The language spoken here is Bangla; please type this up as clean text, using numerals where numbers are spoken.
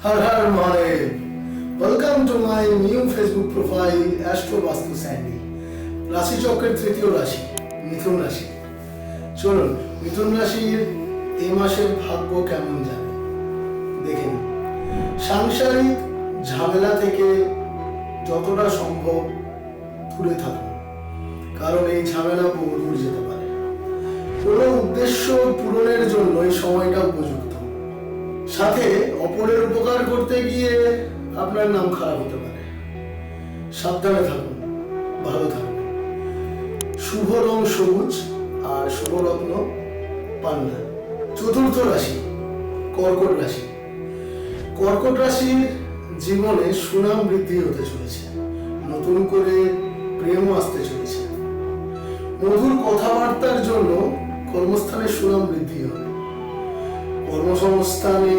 Her Har Mahadev. Welcome to my new Facebook profile astro Vastu Sandy. রাশি চক্রের তৃতীয় রাশি মিথুন রাশি। চলুন মিথুন রাশির এই মাসের ভাগ্য কেমন যাবে দেখে নিন। সাংসারিক ঝামেলা থেকে যতটা সম্ভব দূরে থাকুন, কারণ এই ঝামেলা বহু দূর যেতে পারে। কোনো উদ্দেশ্য পূরণের জন্য এই সময়টা উপযুক্ত। সাথে অপরের উপকার করতে গিয়ে আপনার নাম খারাপ হতে পারে। সাবধানে থাকুন, ভালো থাকুন। শুভ রং সবুজ আর শুভ রত্ন পান্না। চতুর্থ রাশি কর্কট রাশি। কর্কট রাশির জীবনে সুনাম বৃদ্ধি হতে চলেছে, নতুন করে প্রেমও আসতে চলেছে। মধুর কথাবার্তার জন্য কর্মস্থানে সুনাম বৃদ্ধি হবে। কর্মসংস্থানে